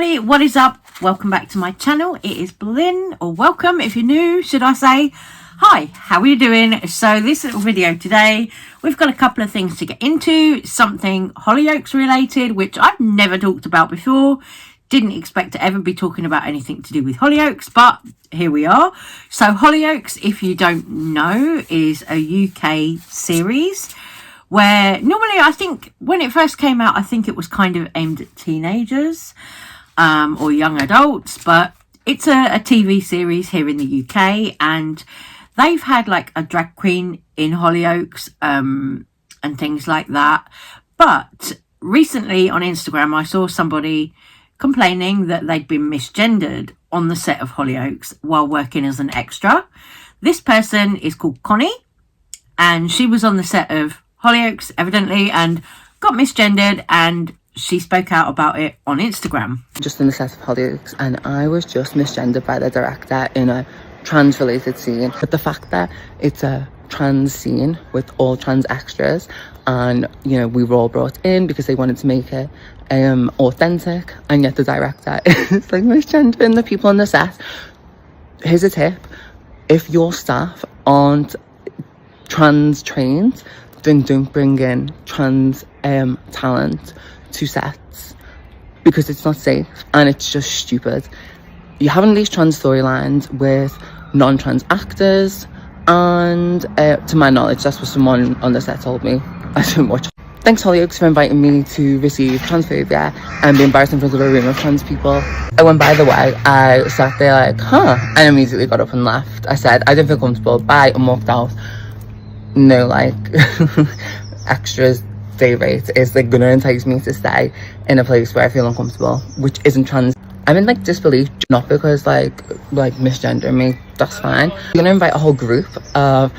everybody, what is up? Welcome back to my channel. It is Blynn, or welcome if you're new, should I say. Hi, how are you doing? So this little video today, we've got a couple of things to get into. Something Hollyoaks related, which I've never talked about before. Didn't expect to ever be talking about anything to do with Hollyoaks, but here we are. So Hollyoaks, if you don't know, is a UK series where normally, I think when it first came out, I think it was kind of aimed at teenagers or young adults, but it's a TV series here in the UK, and they've had like a drag queen in Hollyoaks and things like that. But recently on Instagram, I saw somebody complaining that they'd been misgendered on the set of Hollyoaks while working as an extra. This person is called Connie, and she was on the set of Hollyoaks evidently and got misgendered, and she spoke out about it on Instagram. Just in the set of Hollyoaks, and I was just misgendered by the director in a trans related scene. But the fact that it's a trans scene with all trans extras, and you know, we were all brought in because they wanted to make it authentic, and yet the director is like misgendering the people on the set. Here's a tip: if your staff aren't trans trained, then don't bring in trans talent to sets, because it's not safe and it's just stupid. You haven't these trans storylines with non-trans actors, and to my knowledge, that's what someone on the set told me. I don't watch. Thanks Hollyoaks for inviting me to receive Transphobia and be embarrassed in front of a room of trans people. And when, by the way, I sat there like, and immediately got up and left. I said, I don't feel comfortable, bye, and walked out. No, like, extras day rate is like gonna entice me to stay in a place where I feel uncomfortable, which isn't trans. I'm in like disbelief, not because like misgender me, that's fine. I'm gonna invite a whole group of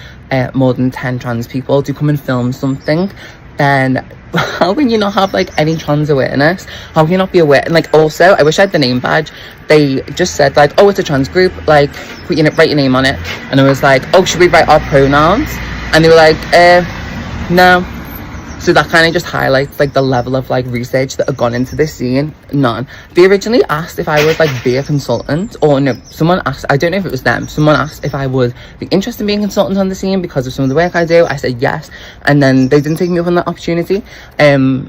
more than 10 trans people to come and film something, then how can you not have like any trans awareness? How can you not be aware? And like, also, I wish I had the name badge. They just said like, oh, it's a trans group, like put your, write your name on it. And I was like, oh, should we write our pronouns? And they were like, no. So that kind of just highlights like the level of like research that had gone into this scene. None. They originally asked if I would like be a consultant, or no, someone asked, I don't know if it was them, someone asked if I would be interested in being a consultant on the scene because of some of the work I do. I said yes, and then they didn't take me up on that opportunity. There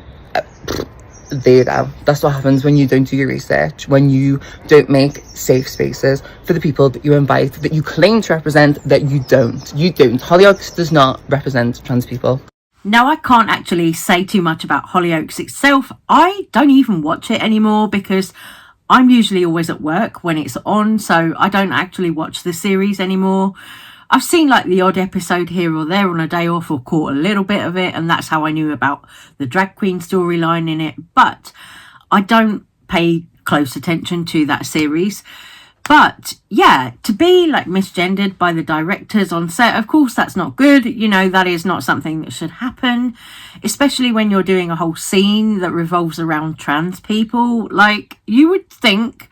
you go. That's what happens when you don't do your research, when you don't make safe spaces for the people that you invite, that you claim to represent, that you don't. Hollyoaks does not represent trans people. Now, I can't actually say too much about Hollyoaks itself. I don't even watch it anymore because I'm usually always at work when it's on, so I don't actually watch the series anymore. I've seen like the odd episode here or there on a day off, or caught a little bit of it, and that's how I knew about the drag queen storyline in it. But I don't pay close attention to that series. But yeah, to be like misgendered by the directors on set, of course that's not good. You know, that is not something that should happen, especially when you're doing a whole scene that revolves around trans people. Like, you would think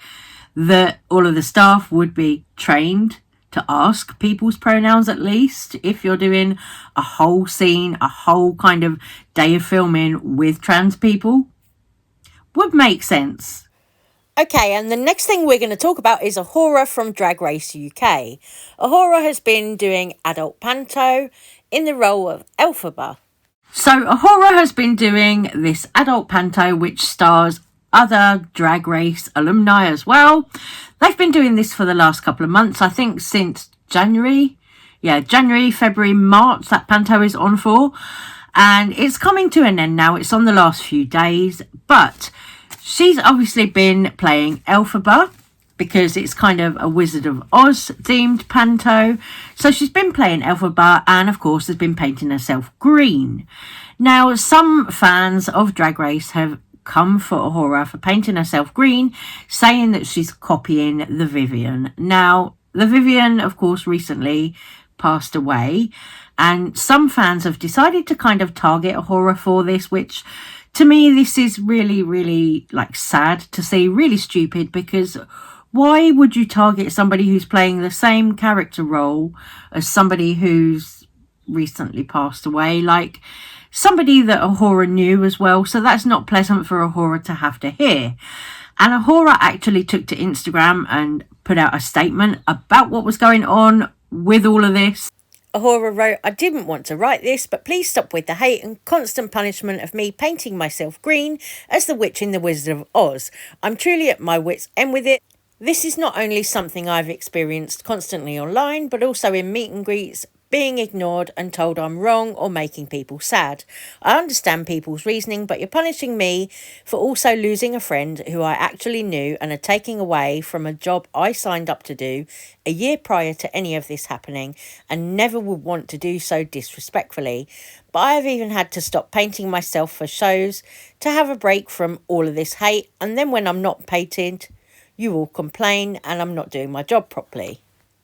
that all of the staff would be trained to ask people's pronouns, at least if you're doing a whole scene, a whole kind of day of filming with trans people. Would make sense. Okay, and the next thing we're going to talk about is Awhora from Drag Race UK. Awhora has been doing adult panto in the role of Elphaba. So Awhora has been doing this adult panto which stars other Drag Race alumni as well. They've been doing this for the last couple of months, I think since January. Yeah, January, February, March that panto is on for. And it's coming to an end now. It's on the last few days, but she's obviously been playing Elphaba because it's kind of a Wizard of Oz themed panto. So she's been playing Elphaba, and of course has been painting herself green. Now, some fans of Drag Race have come for Awhora for painting herself green, saying that she's copying the Vivian. Now, the Vivian, of course, recently passed away, and some fans have decided to kind of target Awhora for this, which to me, this is really, really like sad to see, really stupid, because why would you target somebody who's playing the same character role as somebody who's recently passed away? Like, somebody that Awhora knew as well, so that's not pleasant for Awhora to have to hear. And Awhora actually took to Instagram and put out a statement about what was going on with all of this. Awhora wrote, "I didn't want to write this, but please stop with the hate and constant punishment of me painting myself green as the witch in The Wizard of Oz. I'm truly at my wit's end with it. This is not only something I've experienced constantly online, but also in meet and greets, being ignored and told I'm wrong or making people sad. I understand people's reasoning, but you're punishing me for also losing a friend who I actually knew and are taking away from a job I signed up to do a year prior to any of this happening and never would want to do so disrespectfully. But I have even had to stop painting myself for shows to have a break from all of this hate, and then when I'm not painted, you all complain and I'm not doing my job properly.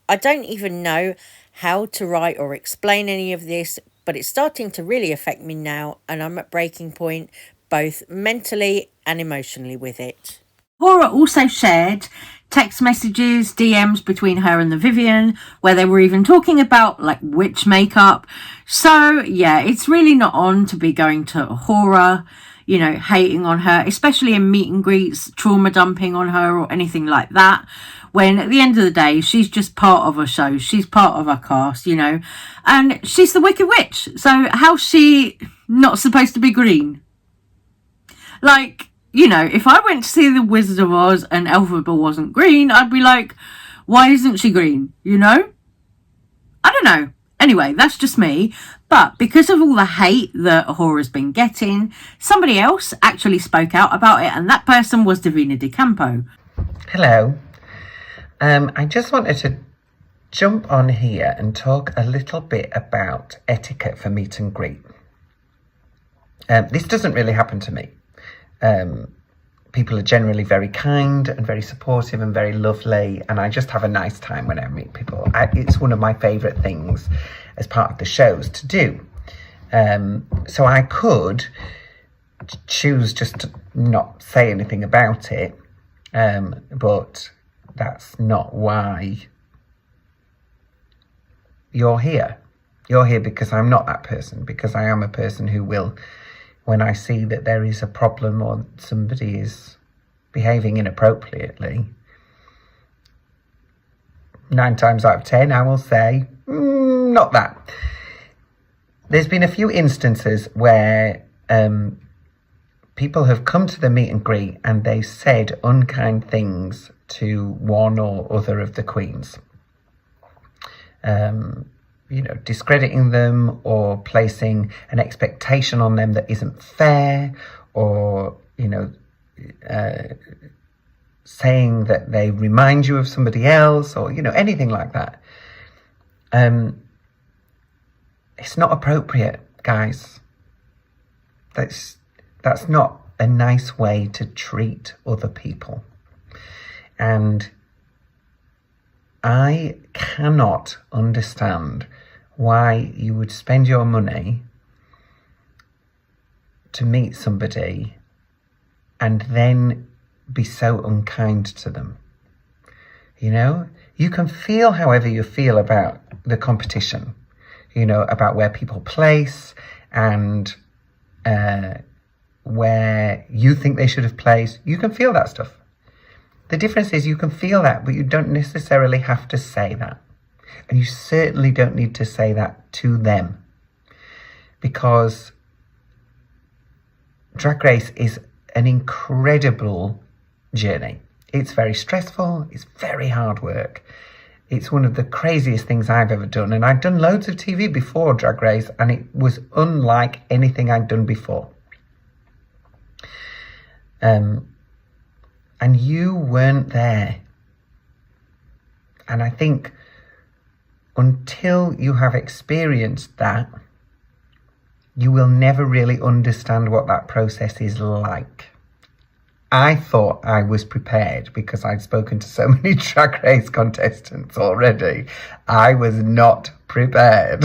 I don't even know how to write or explain any of this, but it's starting to really affect me now, and I'm at breaking point both mentally and emotionally with it." Awhora also shared text messages, DMs between her and the Vivian, where they were even talking about like witch makeup. So yeah, it's really not on to be going to Awhora, you know, hating on her, especially in meet and greets, trauma dumping on her or anything like that, when at the end of the day, she's just part of a show. She's part of a cast, you know, and she's the Wicked Witch. So how's she not supposed to be green? Like, you know, if I went to see The Wizard of Oz and Elphaba wasn't green, I'd be like, why isn't she green? You know? I don't know. Anyway, that's just me. But because of all the hate that Awhora's been getting, somebody else actually spoke out about it, and that person was Divina DiCampo. Hello. I just wanted to jump on here and talk a little bit about etiquette for meet and greet. This doesn't really happen to me. People are generally very kind and very supportive and very lovely, and I just have a nice time when I meet people. It's one of my favourite things as part of the shows to do. So I could choose just to not say anything about it, but that's not why you're here. You're here because I'm not that person, because I am a person who will, when I see that there is a problem or somebody is behaving inappropriately, 9 times out of 10 I will say, not that. There's been a few instances where people have come to the meet and greet and they said unkind things to one or other of the queens. You know, discrediting them or placing an expectation on them that isn't fair, or, you know, saying that they remind you of somebody else, or, you know, anything like that. It's not appropriate, guys. That's not a nice way to treat other people. And I cannot understand why you would spend your money to meet somebody and then be so unkind to them. You know, you can feel however you feel about the competition, you know, about where people place and where you think they should have placed. You can feel that stuff. The difference is you can feel that, but you don't necessarily have to say that. And you certainly don't need to say that to them, because Drag Race is an incredible journey. It's very stressful. It's very hard work. It's one of the craziest things I've ever done. And I'd done loads of TV before Drag Race, and it was unlike anything I'd done before. And you weren't there. And I think until you have experienced that, you will never really understand what that process is like. I thought I was prepared because I'd spoken to so many Drag Race contestants already. I was not prepared.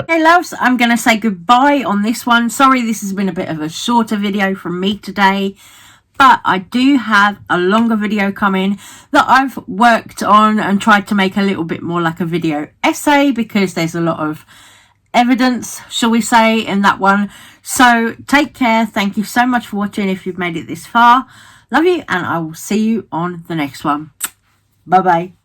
Hey loves, I'm going to say goodbye on this one. Sorry this has been a bit of a shorter video from me today, but I do have a longer video coming that I've worked on and tried to make a little bit more like a video essay, because there's a lot of evidence, shall we say, in that one. So take care. Thank you so much for watching if you've made it this far. Love you, and I will see you on the next one. Bye bye.